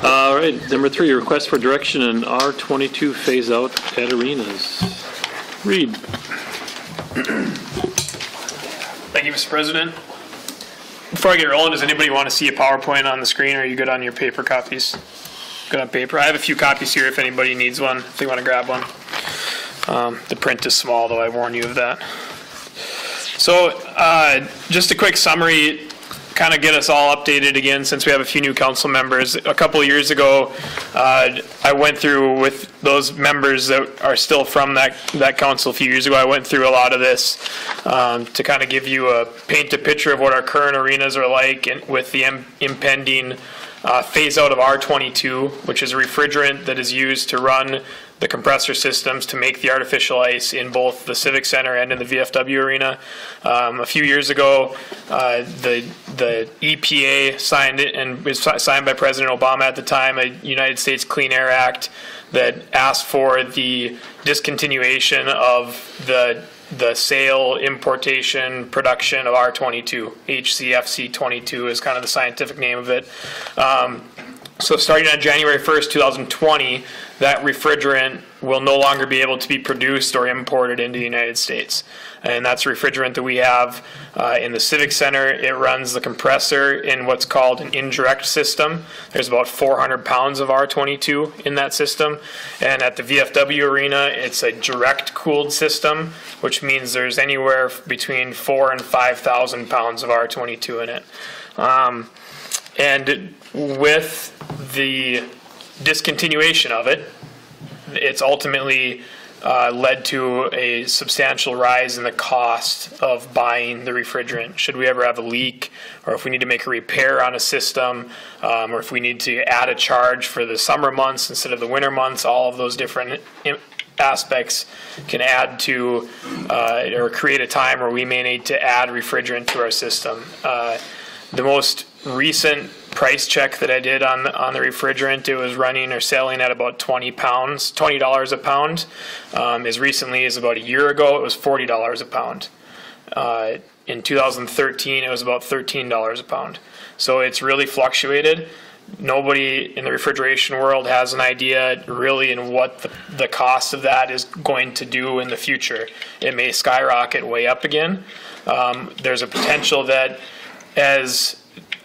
All right, number 3, request for direction on R22 phase out at arenas. Reed. Thank you, Mr. President. Before I get rolling, does anybody want to see a PowerPoint on the screen, or are you good on your paper copies? Good on paper. I have a few copies here if anybody needs one, if they want to grab one. The print is small, though, I warn you of that. So just a quick summary, kind of get us all updated again since we have a few new council members. A couple of years ago, I went through with those members that are still from that council a few years ago, I went through a lot of this to kind of give you paint a picture of what our current arenas are like and with the impending phase out of R22, which is a refrigerant that is used to run the compressor systems to make the artificial ice in both the Civic Center and in the VFW arena. A few years ago, the EPA signed it, and it was signed by President Obama at the time, a United States Clean Air Act that asked for the discontinuation of the sale, importation, production of R22. HCFC22 is kind of the scientific name of it. So starting on January 1st, 2020, that refrigerant will no longer be able to be produced or imported into the United States. And that's a refrigerant that we have in the Civic Center. It runs the compressor in what's called an indirect system. There's about 400 pounds of R22 in that system. And at the VFW arena, it's a direct cooled system, which means there's anywhere between 4,000 and 5,000 pounds of R22 in it. And with the discontinuation of it, it's ultimately led to a substantial rise in the cost of buying the refrigerant. Should we ever have a leak, or if we need to make a repair on a system, or if we need to add a charge for the summer months instead of the winter months, all of those different aspects can add to or create a time where we may need to add refrigerant to our system. The most recent price check that I did on the refrigerant, it was running or selling at about $20 a pound. As recently as about a year ago, it was $40 a pound. In 2013, it was about $13 a pound. So it's really fluctuated. Nobody in the refrigeration world has an idea really in what the cost of that is going to do in the future. It may skyrocket way up again. There's a potential that as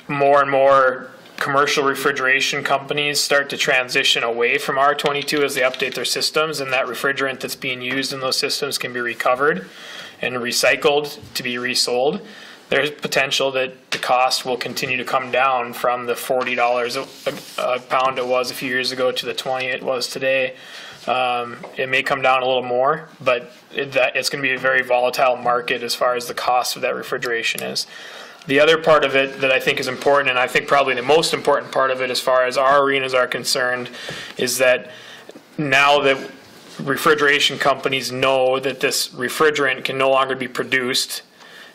more and more commercial refrigeration companies start to transition away from R22 as they update their systems, and that refrigerant that's being used in those systems can be recovered and recycled to be resold, there's potential that the cost will continue to come down from the $40 a pound it was a few years ago to the $20 it was today. It may come down a little more, but it's going to be a very volatile market as far as the cost of that refrigeration is. The other part of it that I think is important, and I think probably the most important part of it as far as our arenas are concerned, is that now that refrigeration companies know that this refrigerant can no longer be produced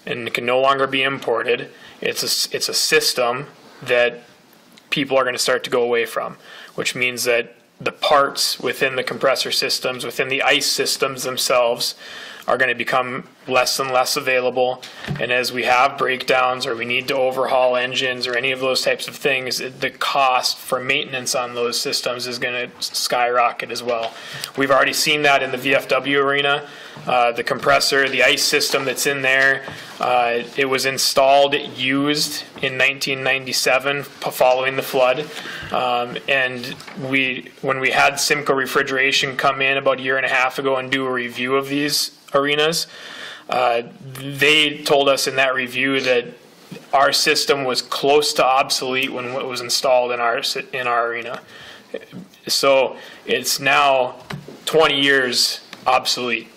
and can no longer be imported, it's a system that people are going to start to go away from, which means that the parts within the compressor systems, within the ice systems themselves, are going to become less and less available. And as we have breakdowns or we need to overhaul engines or any of those types of things, the cost for maintenance on those systems is going to skyrocket as well. We've already seen that in the VFW arena. The compressor, the ice system that's in there, it was installed, used in 1997 following the flood. And when we had Simco Refrigeration come in about a year and a half ago and do a review of these arenas, they told us in that review that our system was close to obsolete when it was installed in our arena. So it's now 20 years obsolete.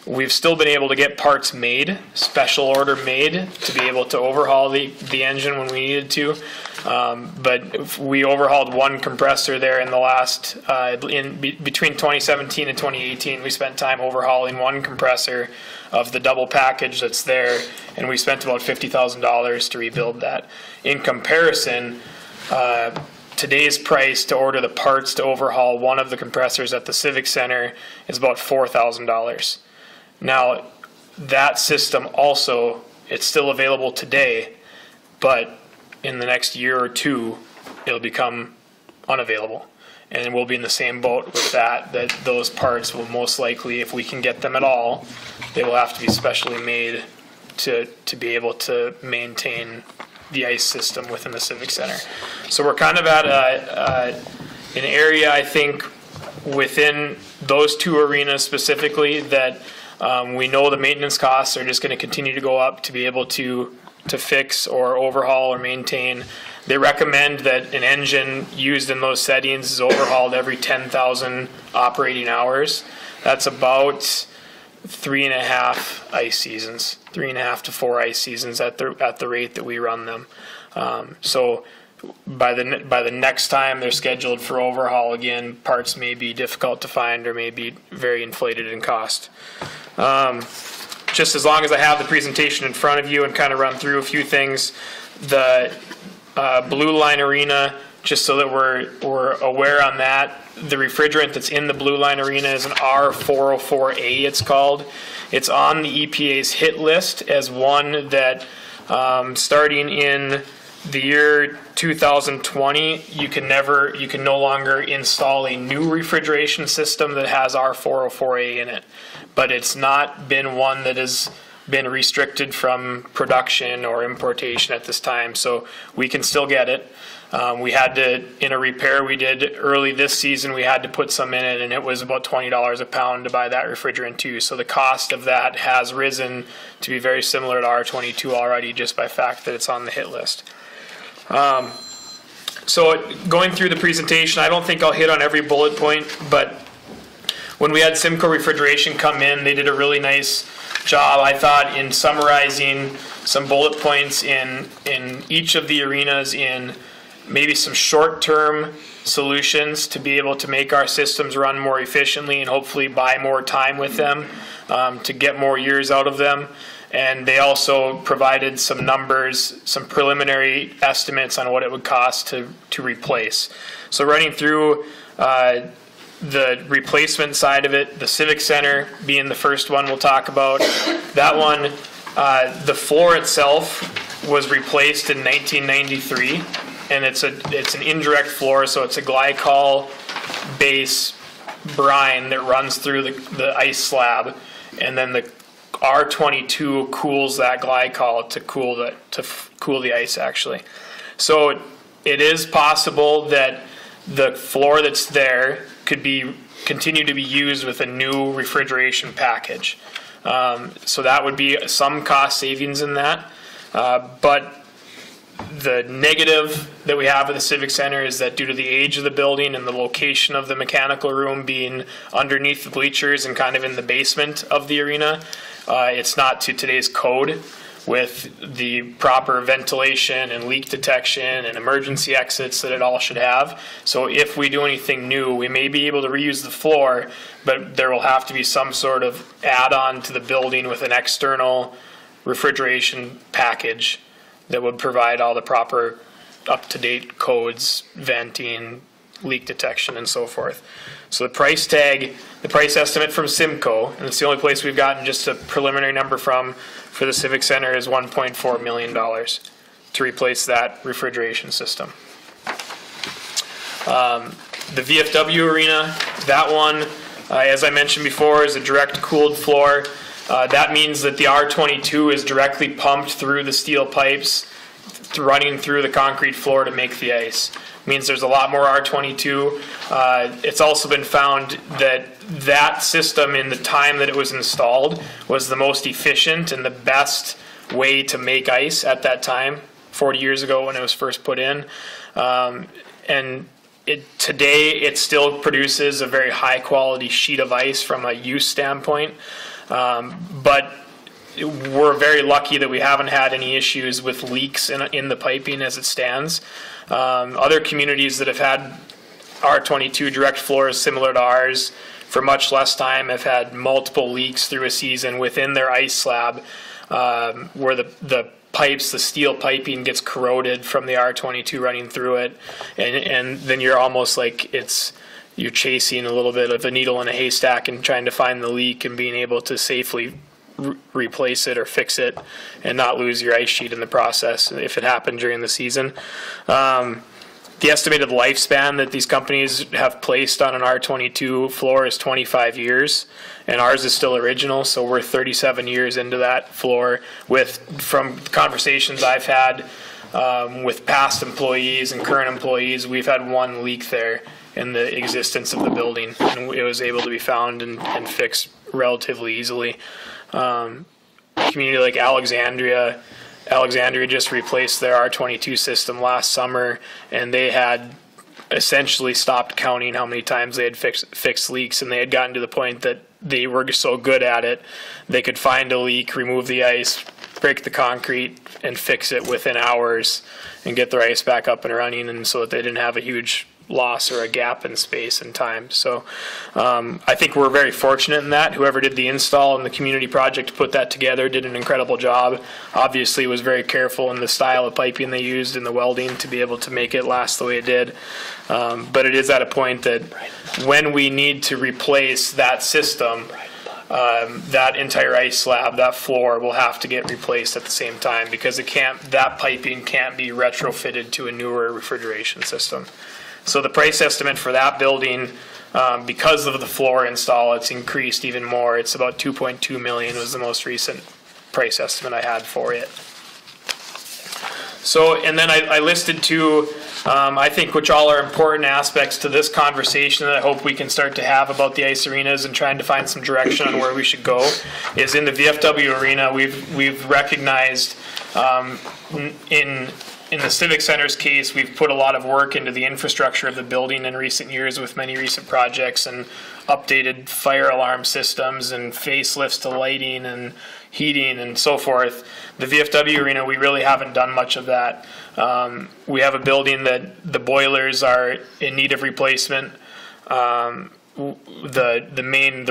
We've still been able to get parts made, special order made, to be able to overhaul the engine when we needed to. But we overhauled one compressor there in the last, between 2017 and 2018, we spent time overhauling one compressor of the double package that's there, and we spent about $50,000 to rebuild that. In comparison, today's price to order the parts to overhaul one of the compressors at the Civic Center is about $4,000. Now, that system also, it's still available today, but in the next year or two, it'll become unavailable. And we'll be in the same boat with that those parts will most likely, if we can get them at all, they will have to be specially made to be able to maintain the ice system within the Civic Center. So we're kind of at an area, I think, within those two arenas specifically that we know the maintenance costs are just going to continue to go up to be able to fix or overhaul or maintain. They recommend that an engine used in those settings is overhauled every 10,000 operating hours. That's about 3.5 ice seasons, 3.5 to 4 ice seasons at the rate that we run them. So by the next time they're scheduled for overhaul again, parts may be difficult to find or may be very inflated in cost. Just as long as I have the presentation in front of you and kind of run through a few things, the Blue Line Arena, just so that we're aware on that, the refrigerant that's in the Blue Line Arena is an R404A, it's called. It's on the EPA's hit list as one that starting in the year 2020, you can no longer install a new refrigeration system that has R404A in it. But it's not been one that has been restricted from production or importation at this time, so we can still get it. We had to, in a repair we did early this season, we had to put some in it, and it was about $20 a pound to buy that refrigerant too. So the cost of that has risen to be very similar to R22 already, just by fact that it's on the hit list. So going through the presentation, I don't think I'll hit on every bullet point, but when we had Simco Refrigeration come in, they did a really nice job, I thought, in summarizing some bullet points in each of the arenas, in maybe some short-term solutions to be able to make our systems run more efficiently and hopefully buy more time with them to get more years out of them. And they also provided some numbers, some preliminary estimates on what it would cost to replace. So running through the replacement side of it, the Civic Center being the first one we'll talk about. That one, the floor itself was replaced in 1993, and it's an indirect floor, so it's a glycol base brine that runs through the ice slab, and then the R22 cools that glycol to cool the ice actually. So it is possible that the floor that's there could continue to be used with a new refrigeration package. So that would be some cost savings in that. But the negative that we have at the Civic Center is that due to the age of the building and the location of the mechanical room being underneath the bleachers and kind of in the basement of the arena, it's not to today's code with the proper ventilation and leak detection and emergency exits that it all should have. So if we do anything new, we may be able to reuse the floor, but there will have to be some sort of add-on to the building with an external refrigeration package that would provide all the proper up-to-date codes, venting, leak detection, and so forth. So the price tag, the price estimate from Simco, and it's the only place we've gotten just a preliminary number from, for the Civic Center is $1.4 million to replace that refrigeration system. The VFW arena, that one, as I mentioned before, is a direct cooled floor. That means that the R22 is directly pumped through the steel pipes, running through the concrete floor to make the ice. Means there's a lot more R22. It's also been found that that system, in the time that it was installed, was the most efficient and the best way to make ice at that time, 40 years ago when it was first put in. And today it still produces a very high quality sheet of ice from a use standpoint. But we're very lucky that we haven't had any issues with leaks in the piping as it stands. Other communities that have had R22 direct floors similar to ours for much less time have had multiple leaks through a season within their ice slab, where the pipes, the steel piping gets corroded from the R22 running through it, and then you're almost like you're chasing a little bit of a needle in a haystack and trying to find the leak and being able to safely replace it or fix it and not lose your ice sheet in the process if it happened during the season. The estimated lifespan that these companies have placed on an R22 floor is 25 years, and ours is still original, so we're 37 years into that floor. From conversations I've had with past employees and current employees, we've had one leak there in the existence of the building, and it was able to be found and fixed relatively easily. A community like Alexandria just replaced their R22 system last summer, and they had essentially stopped counting how many times they had fixed leaks, and they had gotten to the point that they were so good at it, they could find a leak, remove the ice, break the concrete, and fix it within hours and get their ice back up and running, and so that they didn't have a huge loss or a gap in space and time. So I think we're very fortunate in that. Whoever did the install and the community project to put that together did an incredible job. Obviously was very careful in the style of piping they used in the welding to be able to make it last the way it did. But it is at a point that when we need to replace that system, that entire ice slab, that floor will have to get replaced at the same time, because that piping can't be retrofitted to a newer refrigeration system. So the price estimate for that building, because of the floor install, it's increased even more. It's about $2.2 million was the most recent price estimate I had for it. So, and then I listed two, I think, which all are important aspects to this conversation that I hope we can start to have about the ice arenas and trying to find some direction on where we should go. Is in the VFW arena, we've recognized in the Civic Center's case, we've put a lot of work into the infrastructure of the building in recent years with many recent projects and updated fire alarm systems and facelifts to lighting and heating and so forth. The VFW arena, we really haven't done much of that. We have a building that the boilers are in need of replacement. The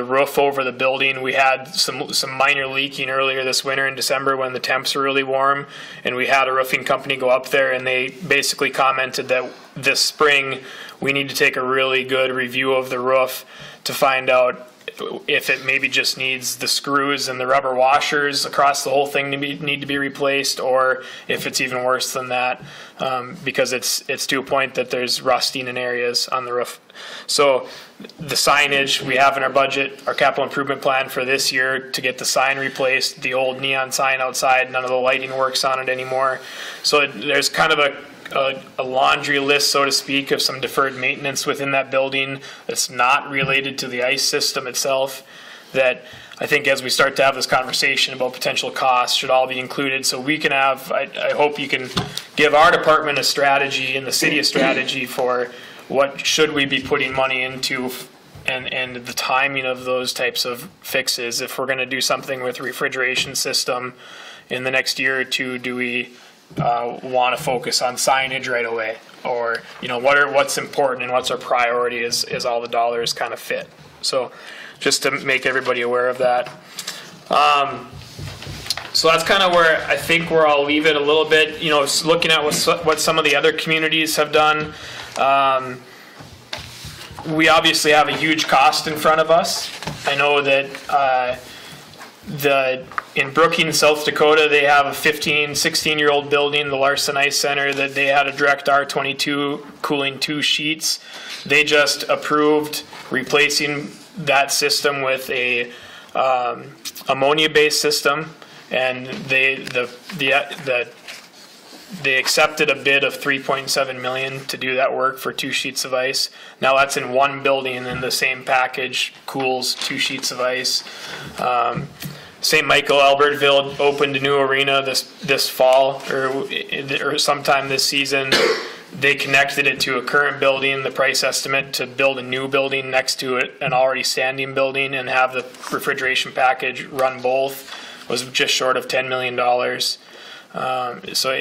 roof over the building, we had some minor leaking earlier this winter in December when the temps were really warm, and we had a roofing company go up there, and they basically commented that this spring we need to take a really good review of the roof to find out if it maybe just needs the screws and the rubber washers across the whole thing need to be replaced, or if it's even worse than that, because it's to a point that there's rusting in areas on the roof. So the signage we have in our budget, our capital improvement plan for this year to get the sign replaced, the old neon sign outside, none of the lighting works on it anymore. So there's kind of a laundry list, so to speak, of some deferred maintenance within that building that's not related to the ice system itself, that I think as we start to have this conversation about potential costs should all be included, so we can have, I hope you can give our department a strategy and the city a strategy for what should we be putting money into and the timing of those types of fixes. If we're going to do something with the refrigeration system in the next year or two, do we want to focus on signage right away, or what's important and what's our priority as all the dollars kind of fit. So just to make everybody aware of that. So that's kind of where I think where I'll leave it a little bit. Looking at what some of the other communities have done. We obviously have a huge cost in front of us. I know that in Brookings, South Dakota, they have a 16-year-old building, the Larson Ice Center, that they had a direct R22 cooling 2 sheets. They just approved replacing that system with a ammonia-based system, and they accepted a bid of $3.7 million to do that work for 2 sheets of ice. Now that's in one building, and the same package cools 2 sheets of ice. St. Michael Albertville opened a new arena this fall or sometime this season. They connected it to a current building. The price estimate to build a new building next to it, an already standing building, and have the refrigeration package run both, was just short of $10 million. So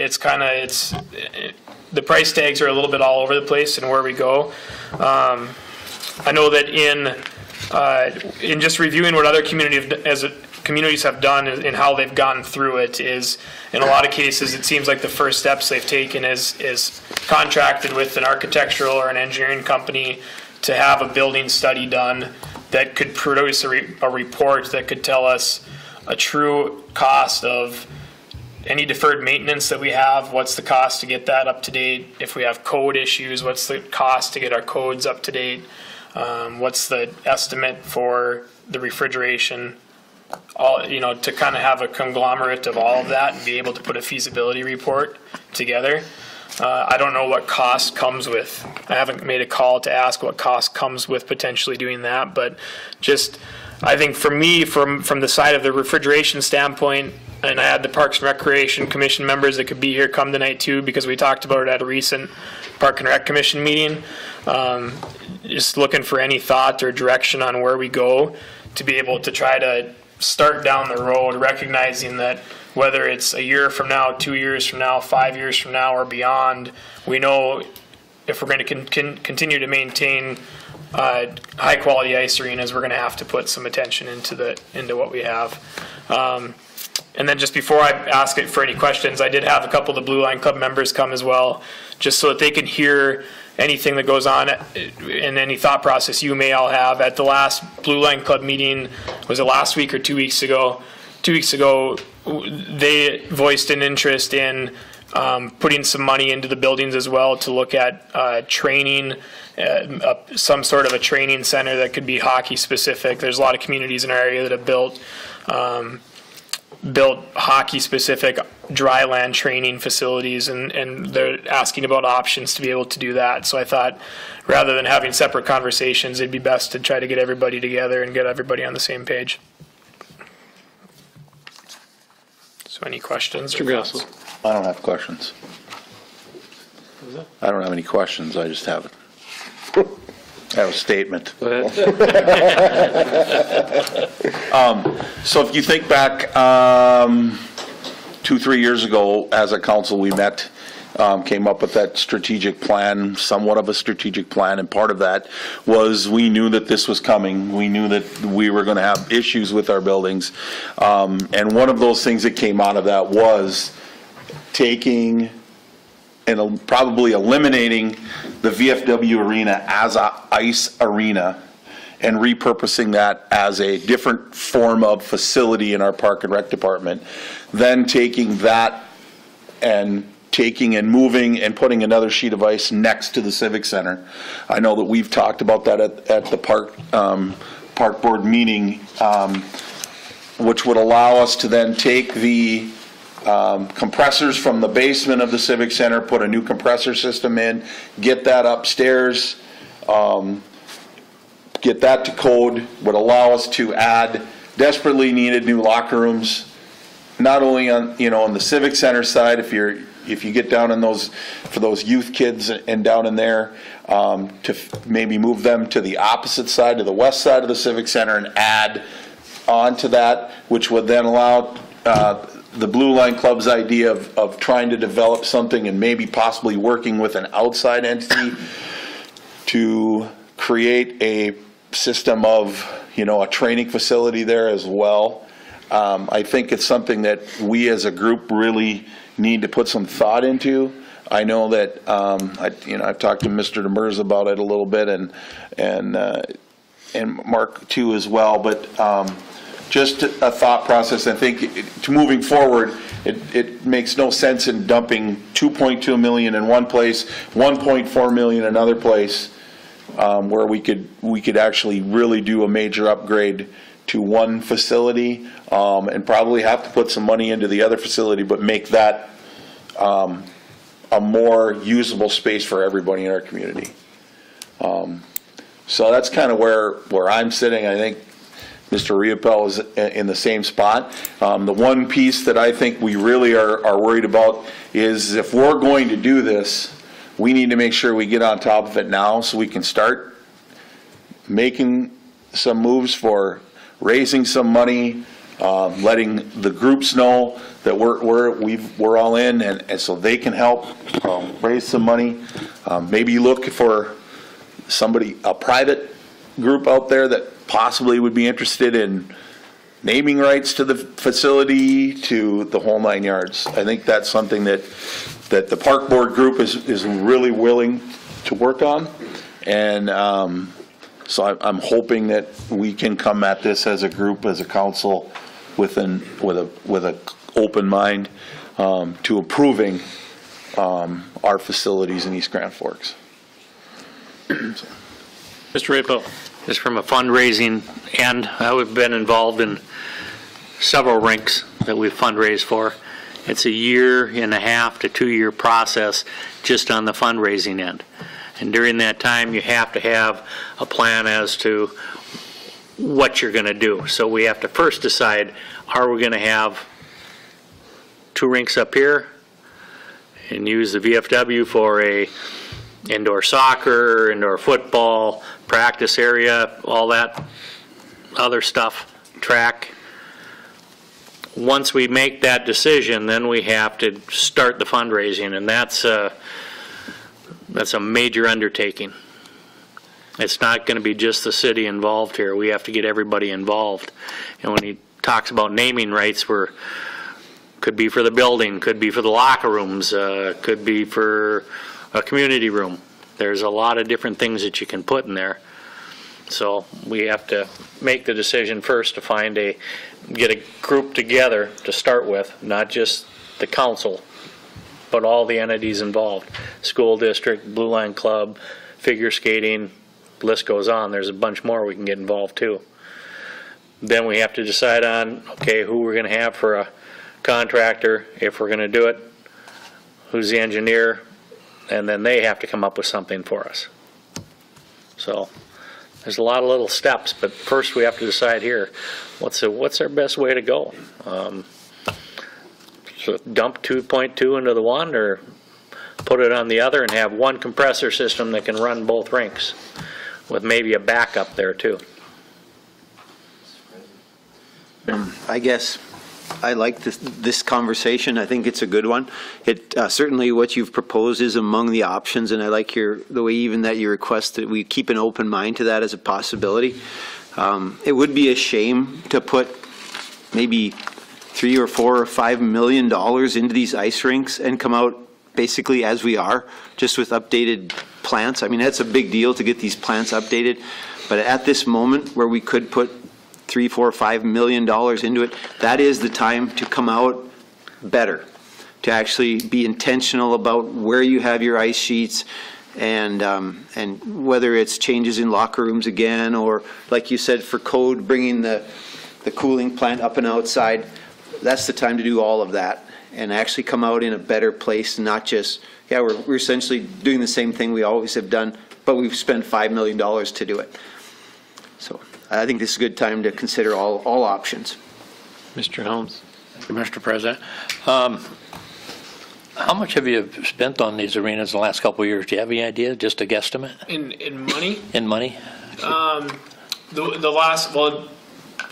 the price tags are a little bit all over the place and where we go. I know that in just reviewing what other communities have done and how they've gotten through it is, in a lot of cases, it seems like the first steps they've taken is contracted with an architectural or an engineering company to have a building study done that could produce a report that could tell us a true cost of any deferred maintenance that we have, what's the cost to get that up to date? If we have code issues, what's the cost to get our codes up to date? What's the estimate for the refrigeration? All, to kind of have a conglomerate of all of that and be able to put a feasibility report together. I don't know what cost comes with. I haven't made a call to ask what cost comes with potentially doing that, but just, I think for me, from the side of the refrigeration standpoint, and I had the Parks and Recreation Commission members that could be here come tonight too, because we talked about it at a recent Park and Rec Commission meeting. Just looking for any thought or direction on where we go to be able to try to start down the road, recognizing that whether it's a year from now, 2 years from now, 5 years from now, or beyond, we know if we're going to continue to maintain high quality ice arenas, we're going to have to put some attention into what we have. And then just before I ask it for any questions, I did have a couple of the Blue Line Club members come as well, just so that they can hear anything that goes on and any thought process you may all have. At the last Blue Line Club meeting, was it last week or 2 weeks ago? 2 weeks ago, they voiced an interest in putting some money into the buildings as well to look at training, some sort of a training center that could be hockey specific. There's a lot of communities in our area that have built hockey specific dry land training facilities, and they're asking about options to be able to do that. So I thought rather than having separate conversations, it'd be best to try to get everybody together and get everybody on the same page. So any questions? Mr. Grassel. I don't have questions. I don't have any questions. I just have a statement. Go ahead. So if you think back 2-3 years ago, as a council, we met, came up with that strategic plan, somewhat of a strategic plan, and part of that was we knew that this was coming. We knew that we were going to have issues with our buildings. And one of those things that came out of that was taking and probably eliminating the VFW arena as a ice arena and repurposing that as a different form of facility in our Park and Rec department. Then taking that and moving and putting another sheet of ice next to the Civic Center. I know that we've talked about that at the park board meeting, which would allow us to then take the compressors from the basement of the Civic Center, put a new compressor system in, get that upstairs, get that to code, would allow us to add desperately needed new locker rooms, not only on on the Civic Center side, if you get down in those for those youth kids and down in there, to maybe move them to the opposite side, to the west side of the Civic Center, and add on to that, which would then allow the Blue Line Club's idea of trying to develop something and maybe possibly working with an outside entity to create a system of, a training facility there as well. I think it's something that we as a group really need to put some thought into. I know that I've talked to Mr. Demers about it a little bit, and Mark too as well, but just a thought process. I think to moving forward, it makes no sense in dumping $2.2 million in one place, $1.4 million in another place, where we could actually really do a major upgrade to one facility, and probably have to put some money into the other facility, but make that a more usable space for everybody in our community. So that's kind of where I'm sitting. I think Mr. Riopel is in the same spot. The one piece that I think we really are worried about is if we're going to do this, we need to make sure we get on top of it now so we can start making some moves for raising some money, letting the groups know that we're all in, and so they can help raise some money. Maybe look for a private group out there that possibly would be interested in naming rights to the facility, to the whole 9 yards. I think that's something that the park board group is really willing to work on, and so I'm hoping that we can come at this as a group, as a council, with a open mind to approving our facilities in East Grand Forks. Mr. Rapel. Just from a fundraising end, I've been involved in several rinks that we've fundraised for. It's a 1.5 to 2 year process just on the fundraising end. And during that time, you have to have a plan as to what you're going to do. So we have to first decide, are we going to have 2 rinks up here and use the VFW for a indoor soccer, indoor football, practice area, all that other stuff, track. Once we make that decision, then we have to start the fundraising, and that's a major undertaking. It's not going to be just the city involved here. We have to get everybody involved. And when he talks about naming rights, could be for the building, could be for the locker rooms, could be for a community room. There's a lot of different things that you can put in there. So we have to make the decision first to get a group together to start with, not just the council, but all the entities involved. School district, Blue Line Club, figure skating, list goes on. There's a bunch more we can get involved too. Then we have to decide on, okay, who we're going to have for a contractor, if we're going to do it, who's the engineer, and then they have to come up with something for us. So there's a lot of little steps, but first we have to decide here, what's our best way to go? So dump 2.2 into the one, or put it on the other and have one compressor system that can run both rinks with maybe a backup there too. I guess I like this conversation. I think it's a good one. It certainly what you've proposed is among the options, and I like the way even that you request that we keep an open mind to that as a possibility. It would be a shame to put maybe $3 or $4 or $5 million into these ice rinks and come out basically as we are, just with updated plants. I mean, that's a big deal to get these plants updated, but at this moment where we could put $3, $4, $5 million into it, that is the time to come out better, to actually be intentional about where you have your ice sheets, and whether it's changes in locker rooms again, or like you said, for code, bringing the cooling plant up and outside. That's the time to do all of that and actually come out in a better place, not just, yeah, we're essentially doing the same thing we always have done, but we've spent $5 million to do it. So I think this is a good time to consider all options. Mr. Helms. Thank you, Mr. President. How much have you spent on these arenas in the last couple of years? Do you have any idea? Just a guesstimate? In money? In money? The last, well,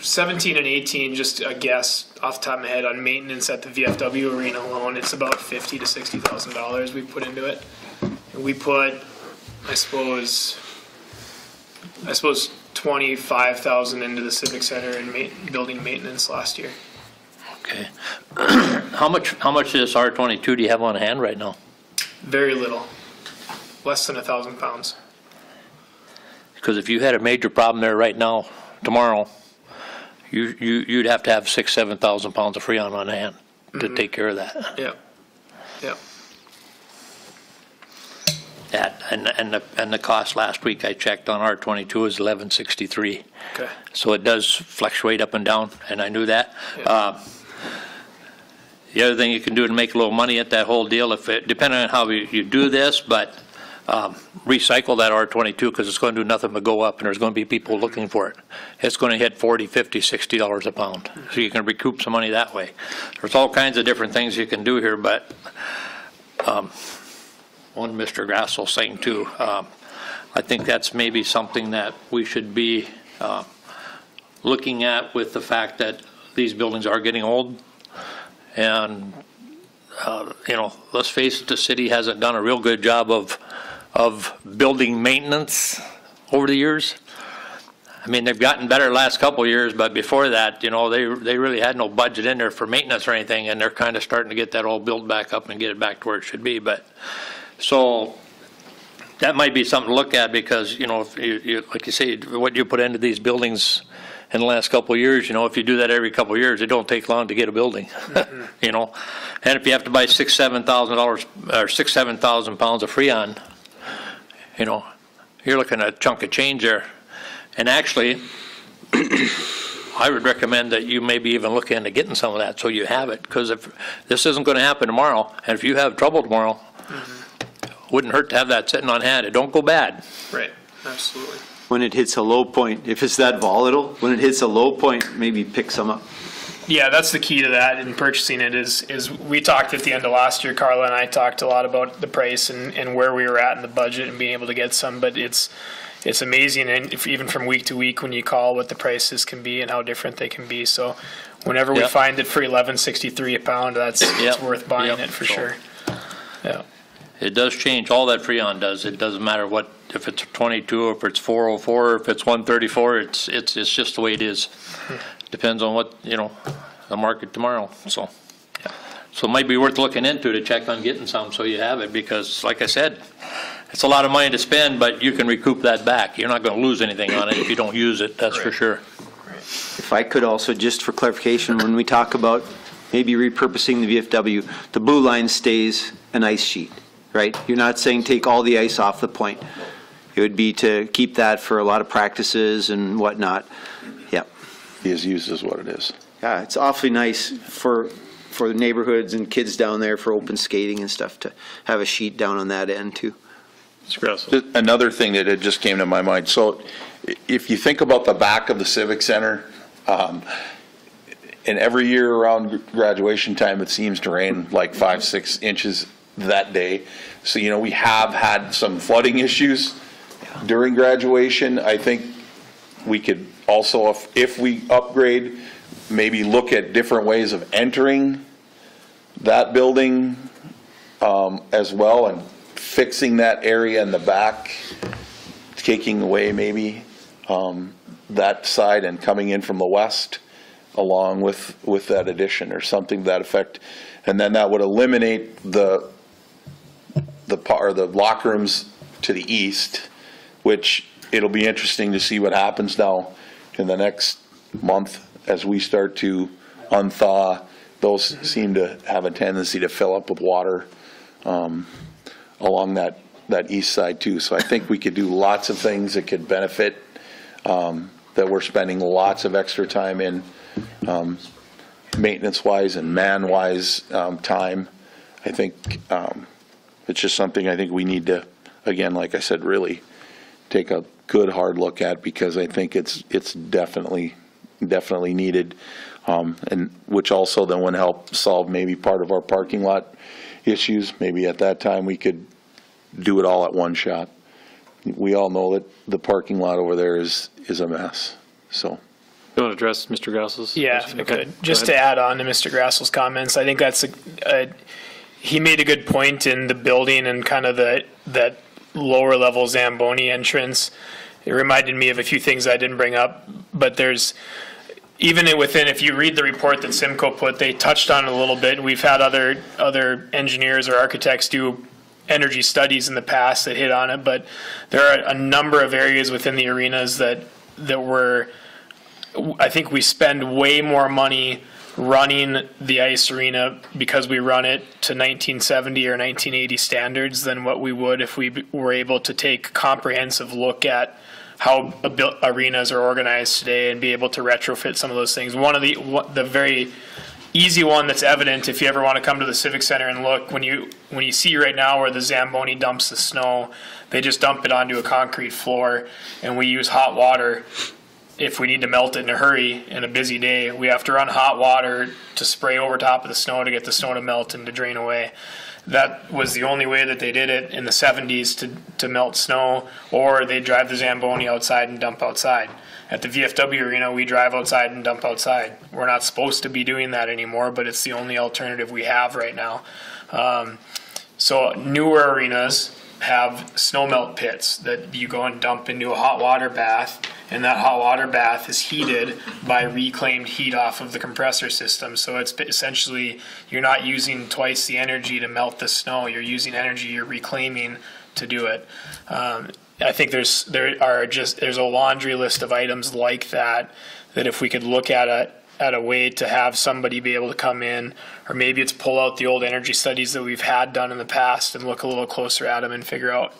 17 and 18, just a guess off the top of my head on maintenance at the VFW arena alone, it's about $50,000 to $60,000 we put into it. And we put, I suppose $25,000 into the Civic Center and building maintenance last year. Okay. How much of this R22 do you have on hand right now? Very little, less than 1,000 pounds. Because if you had a major problem there right now, tomorrow, you'd have to have 6,000 to 7,000 pounds of Freon on hand to take care of that. Yeah, yeah. That and the cost last week I checked on R22 was $1163. Okay. So it does fluctuate up and down, and I knew that. Yeah. The other thing you can do to make a little money at that whole deal, depending on how you do this, but recycle that R22, because it's going to do nothing but go up, and there's going to be people looking for it. It's going to hit $40, $50, $60 a pound, so you can recoup some money that way. There's all kinds of different things you can do here, but one Mr. Grassel saying too, I think that's maybe something that we should be looking at, with the fact that these buildings are getting old. And, let's face it, the city hasn't done a real good job of building maintenance over the years. I mean, they've gotten better the last couple of years, but before that, they really had no budget in there for maintenance or anything, and they're kind of starting to get that all built back up and get it back to where it should be. But so that might be something to look at, because, if you, like you say, what you put into these buildings in the last couple of years, if you do that every couple of years, it don't take long to get a building, And if you have to buy $6,000-7,000 or 6,000-7,000 pounds of Freon, you're looking at a chunk of change there. And actually, I would recommend that you maybe even look into getting some of that so you have it, because if this isn't going to happen tomorrow, and if you have trouble tomorrow, wouldn't hurt to have that sitting on hand. It don't go bad. Right, absolutely. When it hits a low point, if it's that volatile, when it hits a low point, maybe pick some up. Yeah, that's the key to that in purchasing it is we talked at the end of last year, Carla and I talked a lot about the price and where we were at in the budget and being able to get some, but it's amazing, and even from week to week when you call, what the prices can be and how different they can be. So whenever we find it for $11.63 a pound, it's worth buying it for sure. Yeah. It does change. All that Freon does. It doesn't matter what, if it's 22, if it's 404, if it's 134. It's just the way it is. Depends on what the market tomorrow. So it might be worth looking into to check on getting some so you have it, because like I said, it's a lot of money to spend, but you can recoup that back. You're not going to lose anything on it if you don't use it. That's for sure. If I could also, just for clarification, when we talk about maybe repurposing the VFW, the blue line stays an ice sheet, right? You're not saying take all the ice off the point. It would be to keep that for a lot of practices and whatnot. Yep. Is used is what it is. Yeah, it's awfully nice for the neighborhoods and kids down there for open skating and stuff to have a sheet down on that end too. Mr. Grassel. Another thing that it just came to my mind. So if you think about the back of the Civic Center, and every year around graduation time, it seems to rain like 5-6 inches that day. So, we have had some flooding issues during graduation. I think we could also, if we upgrade, maybe look at different ways of entering that building as well, and fixing that area in the back, taking away maybe that side and coming in from the west along with that addition or something to that effect. And then that would eliminate the locker rooms to the east, which it'll be interesting to see what happens now in the next month as we start to unthaw. Those seem to have a tendency to fill up with water along that east side too. So I think we could do lots of things that could benefit that we're spending lots of extra time in maintenance-wise and man-wise time. I think it's just something I think we need to, again, like I said, really take a good hard look at, because I think it's definitely needed, and which also then would help solve maybe part of our parking lot issues. Maybe at that time we could do it all at one shot. We all know that the parking lot over there is a mess. So. You want to address Mr. Grassel's? Yeah, if I could. Just to add on to Mr. Grassel's comments, I think that's he made a good point in the building and kind of that lower level Zamboni entrance. It reminded me of a few things I didn't bring up, but there's, even within, if you read the report that Simcoe put, they touched on it a little bit. We've had other engineers or architects do energy studies in the past that hit on it, but there are a number of areas within the arenas that were, I think we spend way more money running the ice arena because we run it to 1970 or 1980 standards than what we would if we were able to take a comprehensive look at how arenas are organized today and be able to retrofit some of those things. One of the very easy one that's evident, if you ever want to come to the Civic Center and look, when you see right now where the Zamboni dumps the snow, they just dump it onto a concrete floor, and we use hot water. If we need to melt it in a hurry in a busy day, we have to run hot water to spray over top of the snow to get the snow to melt and to drain away. That was the only way that they did it in the 70s to melt snow, or they drive the Zamboni outside and dump outside. At the VFW arena, we drive outside and dump outside. We're not supposed to be doing that anymore, but it's the only alternative we have right now. So newer arenas have snow melt pits that you go and dump into a hot water bath, and that hot water bath is heated by reclaimed heat off of the compressor system. So it's essentially, you're not using twice the energy to melt the snow. You're using energy you're reclaiming to do it. I think there's a laundry list of items like that if we could look at a way to have somebody be able to come in, or maybe it's pull out the old energy studies that we've had done in the past and look a little closer at them and figure out,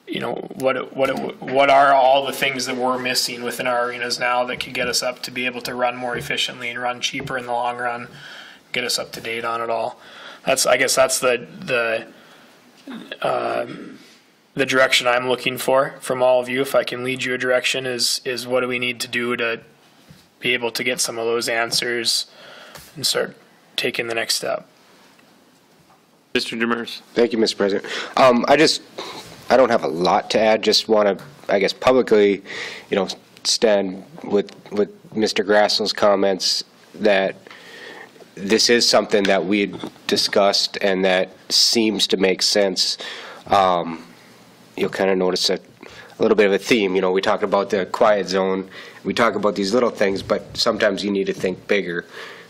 what are all the things that we're missing within our arenas now that could get us up to be able to run more efficiently and run cheaper in the long run, get us up to date on it all. I guess that's the direction I'm looking for from all of you. If I can lead you a direction, is what do we need to do to be able to get some of those answers and start taking the next step. Mr. Demers. Thank you, Mr. President. I don't have a lot to add. Just want to, I guess, publicly, stand with Mr. Grassl's comments that this is something that we had discussed and that seems to make sense. You'll kind of notice a little bit of a theme. We talk about the quiet zone. We talk about these little things, but sometimes you need to think bigger.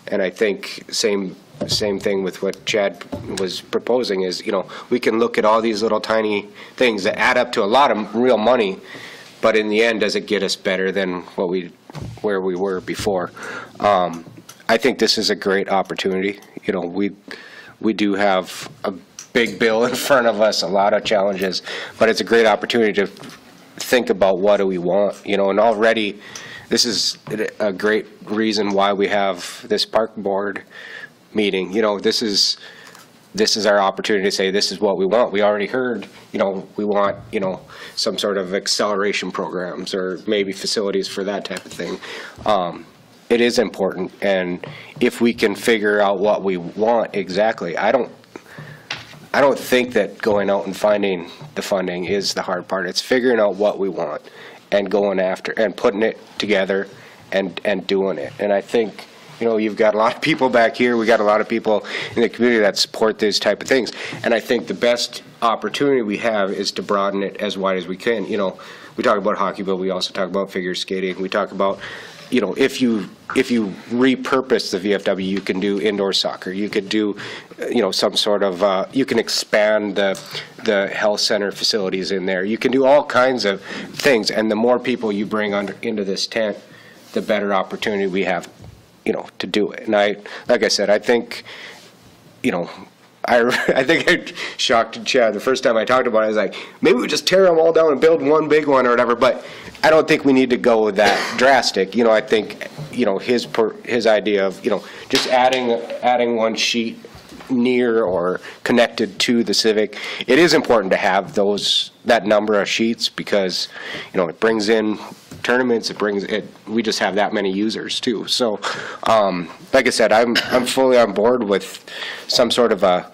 And I think same thing with what Chad was proposing is, we can look at all these little tiny things that add up to a lot of real money, but in the end, does it get us better than where we were before? I think this is a great opportunity. We do have a big bill in front of us, a lot of challenges, but it's a great opportunity to think about what do we want, and already this is a great reason why we have this park board meeting. This is our opportunity to say this is what we want. We already heard, we want, some sort of acceleration programs or maybe facilities for that type of thing. It is important, and if we can figure out what we want exactly, I don't think that going out and finding the funding is the hard part. It's figuring out what we want and going after and putting it together and doing it. And I think, you've got a lot of people back here. We got a lot of people in the community that support these type of things. And I think the best opportunity we have is to broaden it as wide as we can. We talk about hockey, but we also talk about figure skating. We talk about, if you repurpose the VFW, you can do indoor soccer. You could do, some sort of, you can expand the health center facilities in there. You can do all kinds of things. And the more people you bring into this tent, the better opportunity we have, to do it. And like I said, I think, I think I shocked Chad the first time I talked about it. I was like, maybe we just tear them all down and build one big one or whatever. But I don't think we need to go that drastic. I think, his idea of, just adding one sheet near or connected to the Civic. It is important to have that number of sheets because, it brings in tournaments. We just have that many users too. So, like I said, I'm fully on board with some sort of a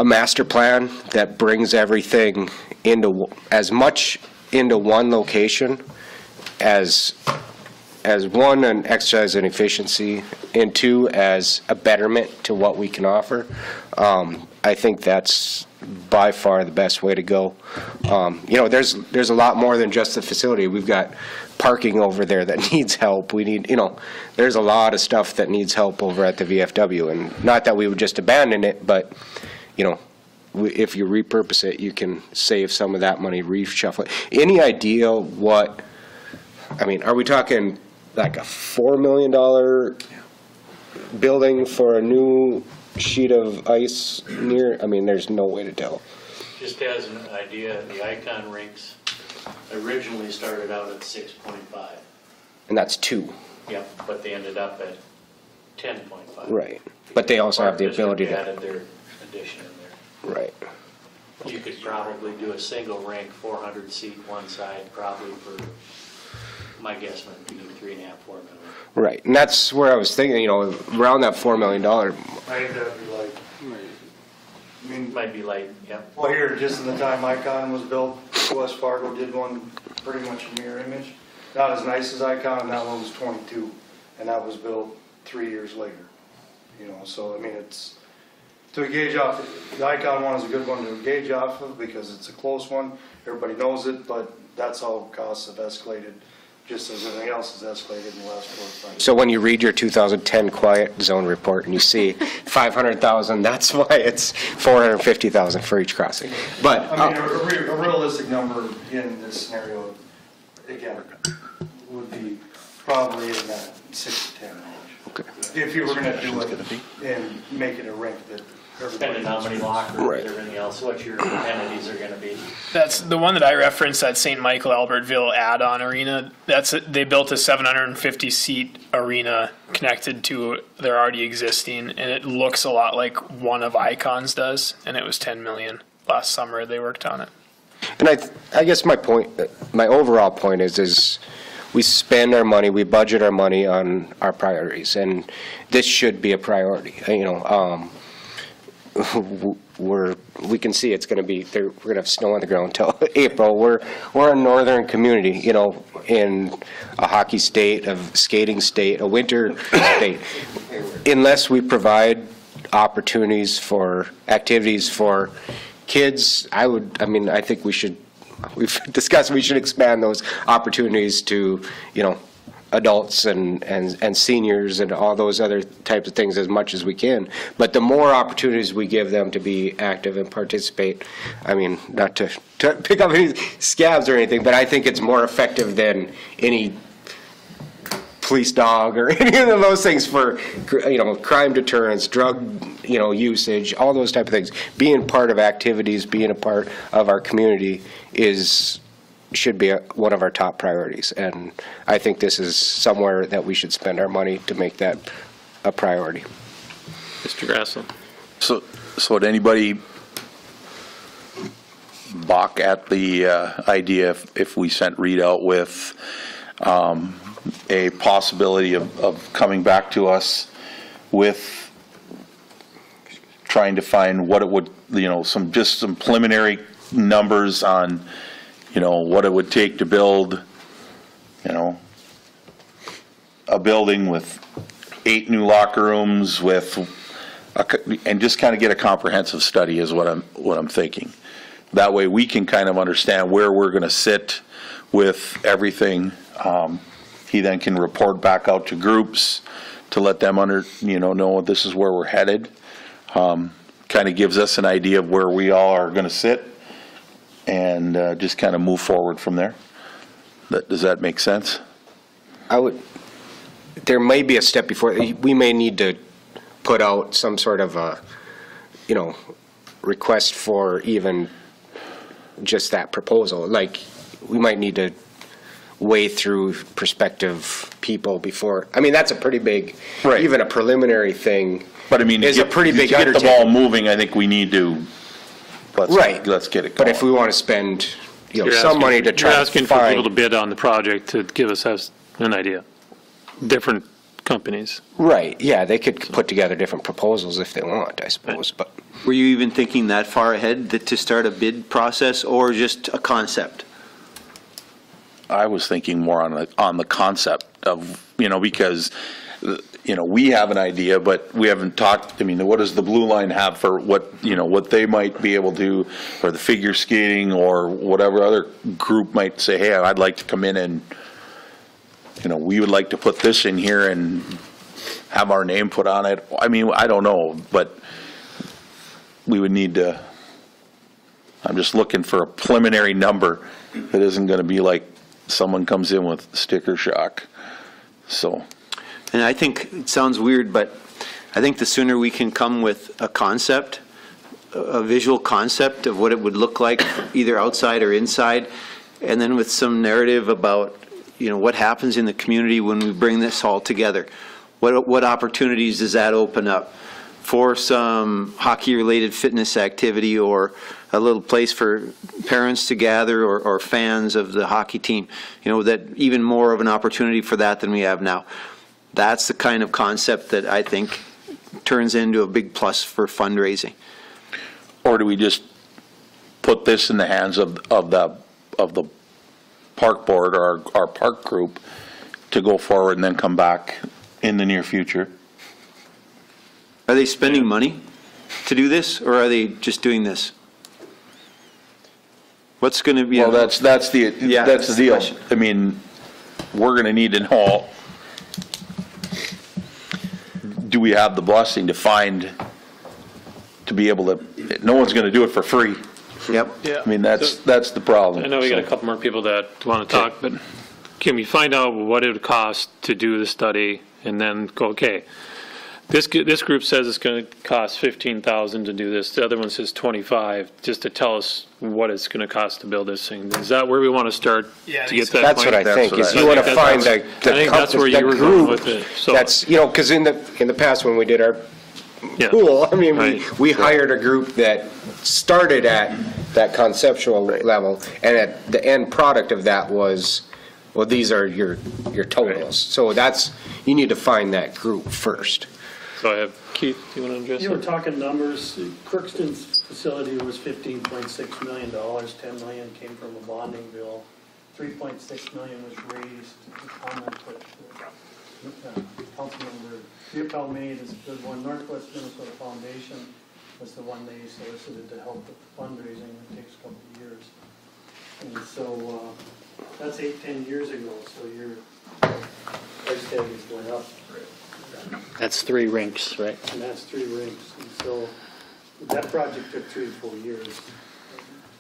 master plan that brings everything as much into one location as one, an exercise in efficiency, and two, as a betterment to what we can offer. I think that's by far the best way to go. There's a lot more than just the facility. We've got parking over there that needs help. We need, there's a lot of stuff that needs help over at the VFW, and not that we would just abandon it, but, if you repurpose it, you can save some of that money, reshuffle it. Any idea are we talking like a $4 million building for a new sheet of ice near? There's no way to tell. Just as an idea, the Icon rinks originally started out at 6.5. And that's 2. Yep, but they ended up at 10.5. Right. But they also have the ability to added their addition in there. Right. You could probably do a single rink, 400 seat one side, probably for, my guess might be $3.5–4 million. Right, and that's where I was thinking, around that $4 million. I think that'd be like, Might be light, yeah. well, here, just in the time Icon was built, West Fargo did one pretty much a mirror image. Not as nice as Icon, and that one was 22, and that was built 3 years later. So it's to gauge off. The Icon one is a good one to gauge off of because it's a close one. Everybody knows it, but that's how costs have escalated just as everything else has escalated in the last 4 or 5 years. So when you read your 2010 quiet zone report and you see 500,000, that's why it's 450,000 for each crossing. But I mean, a realistic number in this scenario, again, would be probably in that 6 to 10 range. Okay. If you were gonna do it and make it a rink that everybody. Depending on how many lockers Right. and everything else, what your amenities are gonna be. That's the one that I referenced, that St. Michael Albertville add-on arena. They built a 750 seat arena connected to their already existing, and it looks a lot like one of Icon's does, and it was 10 million last summer they worked on it. And I guess my point, my overall point is we spend our money, we budget our money on our priorities, and this should be a priority. You know, we can see it's going to be, we're going to have snow on the ground until April. We're a northern community, you know, in a hockey state, a skating state, a winter state. Unless we provide opportunities for activities for kids, I think we've discussed we should expand those opportunities to, you know, adults and seniors and all those other types of things as much as we can. But the more opportunities we give them to be active and participate, I mean, not to pick up any scabs or anything, but I think it's more effective than any police dog or any of those things for, you know, crime deterrence, drug, you know, usage, all those type of things. Being part of activities, being a part of our community should be one of our top priorities. And I think this is somewhere that we should spend our money to make that a priority. Mr. Grassel. So would anybody balk at the idea if we sent Reed out with a possibility of coming back to us with trying to find what it would, you know, some preliminary numbers on, you know, what it would take to build, you know, a building with 8 new locker rooms and just kind of get a comprehensive study is what I'm thinking. That way we can kind of understand where we're going to sit with everything. He then can report back out to groups to let them know this is where we're headed. Kind of gives us an idea of where we all are going to sit, and just kind of move forward from there. Does that make sense? There may be a step before, we may need to put out some sort of a, you know, request for even just that proposal. Like, we might need to weigh through prospective people before, I mean, that's a pretty big, right. Even a preliminary thing. But I mean, is a pretty big to get the undertaking. ball moving, I think we need to, let's get it going. But if we want to spend, you know, some money to try You're to asking for people to find. bid on the project to give us an idea. Different companies. Right, yeah, they could put together different proposals if they want, I suppose, but. Were you even thinking that far ahead to start a bid process or just a concept? I was thinking more on the concept of, you know, because, you know, we have an idea, but we haven't talked, I mean, what does the Blue Line have for what, you know, what they might be able to, or the figure skating, or whatever other group might say, hey, I'd like to come in and, you know, we would like to put this in here and have our name put on it. I mean, I don't know, but we would need to, I'm just looking for a preliminary number that isn't going to be like someone comes in with sticker shock, so. And I think it sounds weird, but I think the sooner we can come with a concept, a visual concept of what it would look like, either outside or inside, and then with some narrative about, you know, what happens in the community when we bring this all together. What opportunities does that open up for some hockey-related fitness activity, or a little place for parents to gather, or fans of the hockey team? You know, that even more of an opportunity for that than we have now. That's the kind of concept that I think turns into a big plus for fundraising. Or do we just put this in the hands of the park board or our park group to go forward and then come back in the near future? Are they spending money to do this, or are they just doing this? What's going to be? Well, that's the deal. Question. I mean, we're gonna need to know, do we have the blessing to find, to be able to, no one's gonna do it for free. Yep. Yeah. I mean, that's the problem. I know we got a So- couple more people that want to talk, but can we find out what it would cost to do the study and then go, okay, this group says it's going to cost 15,000 to do this, the other one says 25, just to tell us what it's going to cost to build this thing. Is that where we want to start Yeah, I to think get so. that That's point? what I think, is what you I want to think find that's- the I think that's where compass, you were the going group with it. So, that's, because in the past, when we did our yeah. pool, I mean, Right. we hired a group that started at that conceptual level, and at the end product of that was, well, these are your totals. So that's, you need to find that group first. So I have, Keith, do you want to address You were it? talking numbers, Crookston's facility was $15.6 million, $10 million came from a bonding bill, $3.6 million was raised. The comment that Councilmember Leopold made is a good one. Northwest Minnesota Foundation was the one they solicited to help with the fundraising, it takes a couple of years. And so, that's 8-10 years ago, so your price tag is going up. That's 3 rinks, right? And that's 3 rinks, and so that project took 3 to 4 years.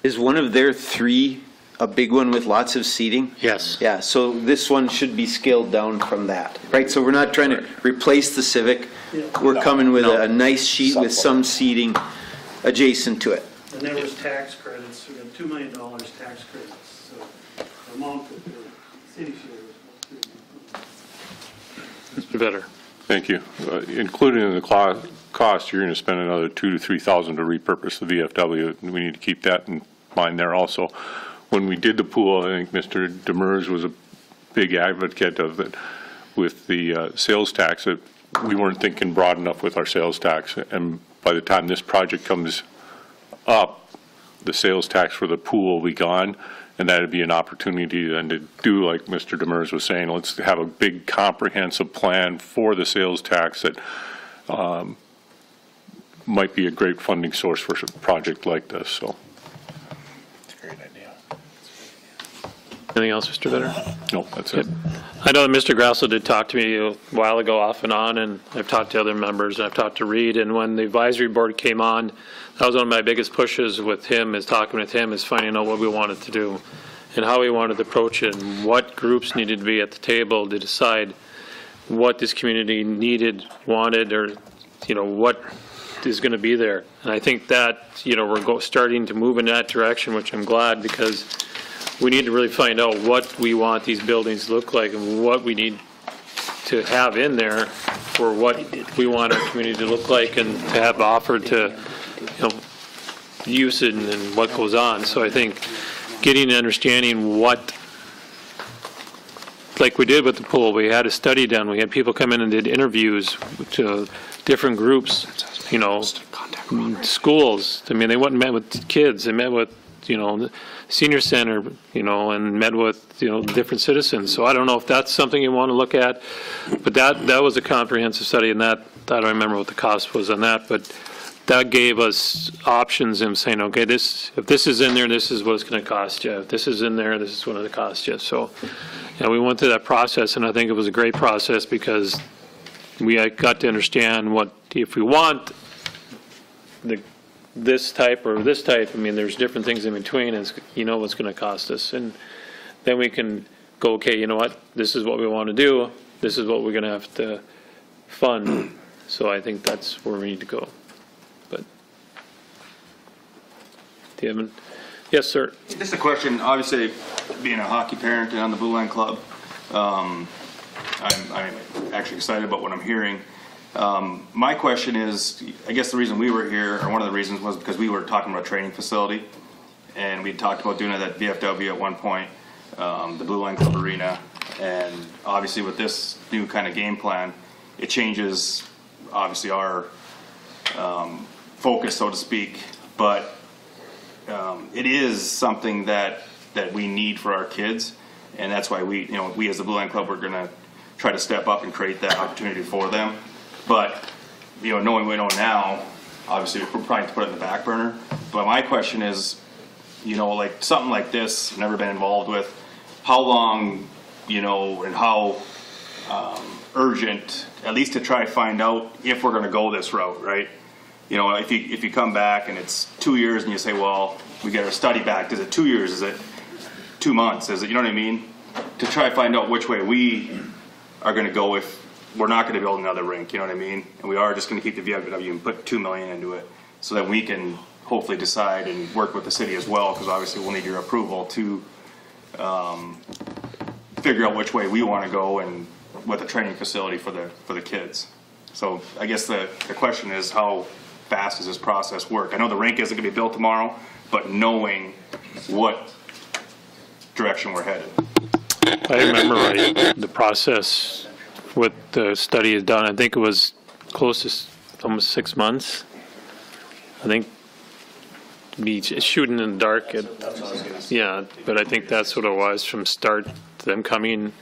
Is one of their 3 a big one with lots of seating? Yes. Yeah, so this one should be scaled down from that, right? So we're not trying to replace the Civic. Yeah. We're coming with a nice sheet with some seating adjacent to it. And there was tax credits, we got $2 million tax credits, so the amount that the city share was Mr. Vetter. Thank you. Included in the cost, you're going to spend another $2,000 to $3,000 to repurpose the VFW. We need to keep that in mind there also. When we did the pool, I think Mr. Demers was a big advocate of it with the sales tax, that we weren't thinking broad enough with our sales tax. And by the time this project comes up, the sales tax for the pool will be gone. And that'd be an opportunity then to do, like Mr. Demers was saying, let's have a big comprehensive plan for the sales tax that might be a great funding source for a project like this, so. Anything else, Mr. Vetter? No, that's it. I know that Mr. Grasso did talk to me a while ago off and on, and I've talked to other members, and I've talked to Reed, and when the advisory board came on, that was one of my biggest pushes with him, is talking with him, is finding out what we wanted to do and how we wanted to approach it, and what groups needed to be at the table to decide what this community needed, wanted, or, what is going to be there. And I think that, we're starting to move in that direction, which I'm glad, because we need to really find out what we want these buildings to look like and what we need to have in there for what we want our community to look like and to have offered to, use it and what goes on. So I think getting and understanding what, like we did with the pool, we had a study done, we had people come in and did interviews to different groups, schools. I mean, they went and met with kids, they met with, the senior center, and met with, different citizens. So I don't know if that's something you want to look at, but that was a comprehensive study, and that, I don't remember what the cost was on that, but that gave us options in saying, okay, if this is in there, this is what it's going to cost you. If this is in there, this is what it'll cost you. So, we went through that process, and I think it was a great process because we got to understand what, if we want this type or this type, I mean, there's different things in between, and what's going to cost us. And then we can go, okay, you know what, this is what we want to do, this is what we're going to have to fund. So I think that's where we need to go. But, do you have an, yes, sir. Just a question, obviously, being a hockey parent and on the Blue Line Club, I'm actually excited about what I'm hearing. My question is, I guess the reason we were here, or one of the reasons, was because we were talking about a training facility, and we talked about doing it at VFW at one point, the Blue Line Club Arena, and obviously with this new kind of game plan, it changes, obviously, our focus, so to speak, but it is something that we need for our kids, and that's why we as the Blue Line Club, we're going to try to step up and create that opportunity for them. But, knowing we know now, obviously we're trying to put it in the back burner. But my question is, like something like this, I've never been involved with, how long you know, and how urgent, at least to try to find out if we're going to go this route, right? You know, if you come back and it's 2 years and you say, well, we get our study back, is it 2 years? Is it 2 months? Is it, you know what I mean? To try to find out which way we are going to go if we're not going to build another rink, you know what I mean? And we are just going to keep the VFW and put $2 million into it so that we can hopefully decide and work with the city as well, because obviously we'll need your approval to figure out which way we want to go and with a training facility for the kids. So I guess the question is, how fast does this process work? I know the rink isn't going to be built tomorrow, but knowing what direction we're headed. If I remember right, the process with the study is done, I think it was close to almost 6 months. I think be shooting in the dark. Yeah, but I think that's what it was from start, them coming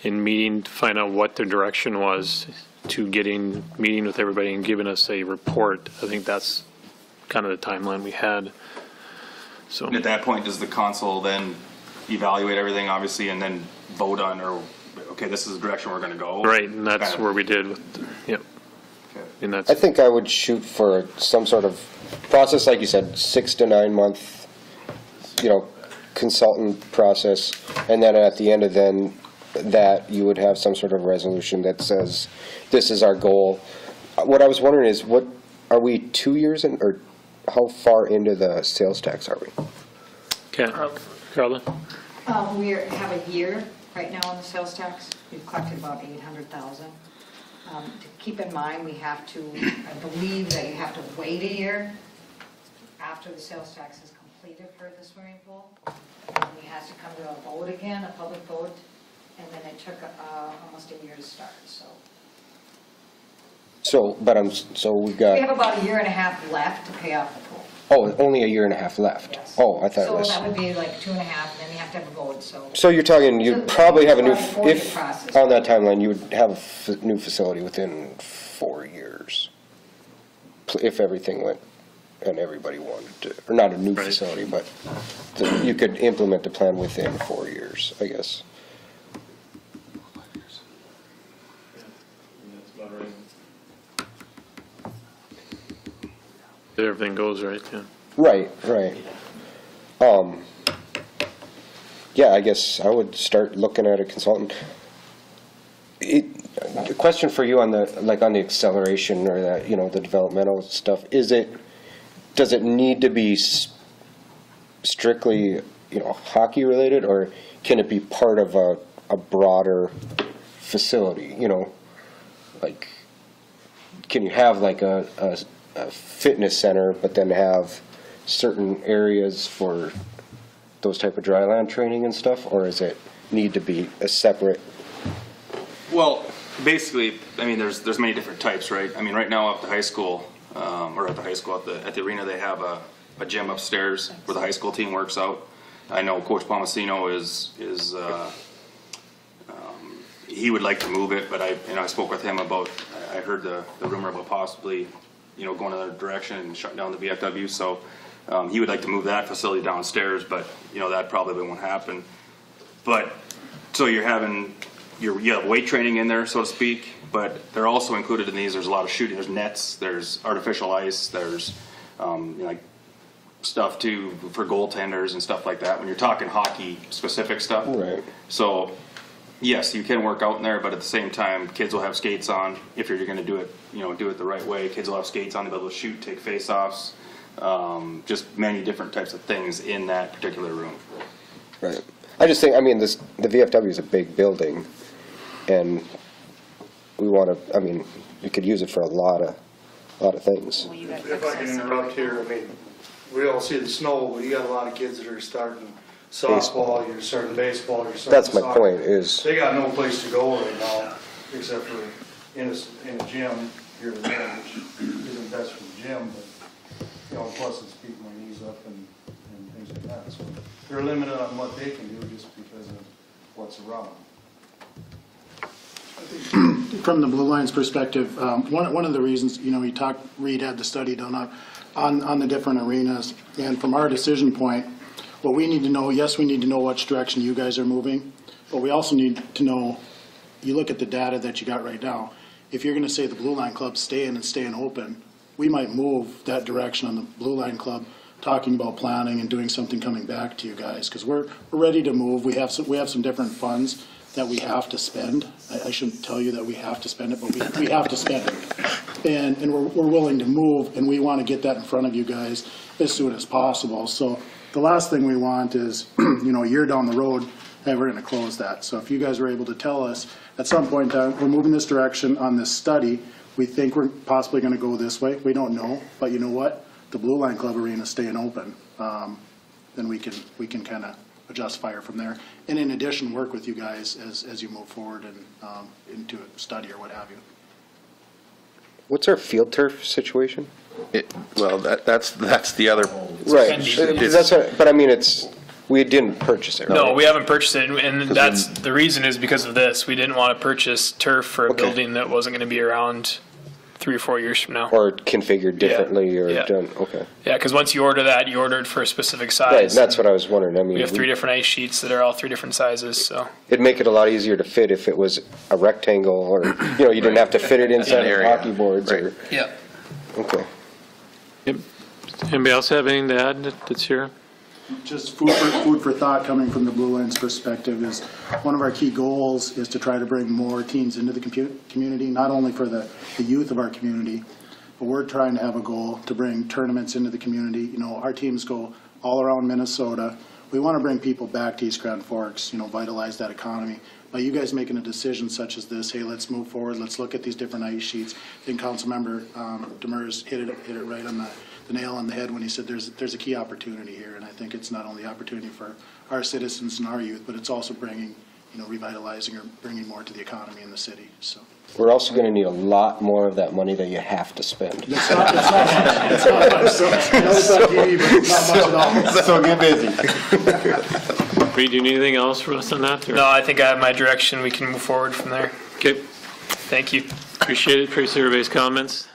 in meeting to find out what their direction was to meeting with everybody and giving us a report. I think that's kind of the timeline we had. So And at that point, does the council then evaluate everything, obviously, and then vote on, or, okay, this is the direction we're going to go? right, and that's where we did with, yep. Okay. And that's I think I would shoot for some sort of process, like you said, 6 to 9 month, you know, consultant process, and then at the end of that, you would have some sort of resolution that says, this is our goal. What I was wondering is, what, are we 2 years in, or how far into the sales tax are we? okay. Carla? We have a year right now on the sales tax. We've collected about 800,000. To keep in mind, we have to, I believe that you have to wait a year after the sales tax is completed for the swimming pool. It has to come to a vote again, a public vote, and then it took almost a year to start, so. So we've got, We have about a year and a half left to pay off the pool. oh, only a year and a half left. Yes. Oh, I thought it So was. that would be like 2.5, and then you have to have a vote, so. So you're talking, you'd probably have a new, It's about a 40 if, process. on that timeline, you would have a new facility within 4 years. If everything went and everybody wanted to, or not a new Right. facility, but you could implement the plan within 4 years, I guess. Everything goes right, yeah. Right, right. Yeah, I guess I would start looking at a consultant. The question for you on the, like on the acceleration or that, you know, the developmental stuff, does it need to be strictly, you know, hockey related, or can it be part of a broader facility, you know? Like, can you have like a fitness center, but then have certain areas for those type of dry land training and stuff, or does it need to be a separate? Well, basically, I mean, there's many different types, right? I mean, right now at the high school, or at the high school, at the arena, they have a gym upstairs where the high school team works out. I know Coach Palmasino is he would like to move it, but I spoke with him about, I heard the rumor about possibly, you know, going another direction and shutting down the VFW. So he would like to move that facility downstairs, but you know, that probably won't happen. But so you have weight training in there, so to speak, but they're also included in these. There's a lot of shooting. There's nets. There's artificial ice. There's you know, like stuff too for goaltenders and stuff like that. When you're talking hockey specific stuff, Right. So yes, you can work out in there, but at the same time, kids will have skates on. If you're going to do it, you know, do it the right way. Kids will have skates on to be able to shoot, take face-offs, just many different types of things in that particular room. Right. I just think, I mean, the VFW is a big building, and we want to, I mean, we could use it for a lot of things. If I can interrupt here, I mean, we all see the snow, but you got a lot of kids that are starting softball, you're starting baseball, you're starting That's my soccer. point, is, They got no place to go right now, except for in a gym here and there, which isn't best for the gym, but, you know, plus it's keeping my knees up and things like that. So they're limited on what they can do just because of what's around. From the Blue Lions perspective, one of the reasons, you know, Reed had the study done on the different arenas, and from our decision point, what we need to know, yes, we need to know which direction you guys are moving, but we also need to know, you look at the data that you got right now. If you're going to say the Blue Line Club's staying and staying open, we might move that direction on the Blue Line Club, talking about planning and doing something coming back to you guys, because we're ready to move. We have some different funds that we have to spend. I shouldn't tell you that we have to spend it, but we have to spend it. And we're willing to move, and we want to get that in front of you guys as soon as possible. So the last thing we want is, a year down the road, hey, we're going to close that. So if you guys were able to tell us at some point in time, we're moving this direction on this study, we think we're possibly going to go this way. We don't know, but you know what? The Blue Line Club arena is staying open. Then we can kind of adjust fire from there. And in addition, work with you guys as you move forward and into a study or what have you. What's our field turf situation? Well, that's the other. Right, that's what, but I mean, we didn't purchase it, right? No, we haven't purchased it, and that's, the reason is because of this. We didn't want to purchase turf for a building that wasn't going to be around 3 or 4 years from now. Or configured differently or Yeah. done, okay. Yeah, because once you order that, you order it for a specific size. Right, that's what I was wondering. I mean, We have 3 different ice sheets that are all 3 different sizes, so. it'd make it a lot easier to fit if it was a rectangle or, you didn't have to fit it inside of hockey boards or, Yeah. okay. Anybody else have anything to add that's here? Just food for thought coming from the Blue Line's perspective is one of our key goals is to try to bring more teams into the community, not only for the youth of our community, but we're trying to have a goal to bring tournaments into the community. Our teams go all around Minnesota. We want to bring people back to East Grand Forks, vitalize that economy. By you guys making a decision such as this, hey, let's move forward, let's look at these different ice sheets. I think Councilmember Demers hit it right on the nail on the head when he said there's a key opportunity here, and I think it's not only opportunity for our citizens and our youth, but it's also bringing, revitalizing or bringing more to the economy in the city. So We're also going to need a lot more of that money that you have to spend. it's not much. So get busy. Reed, do you need anything else for us on that? or- No, I think I have my direction. We can move forward from there. Okay, Thank you. appreciate it. Appreciate everybody's comments.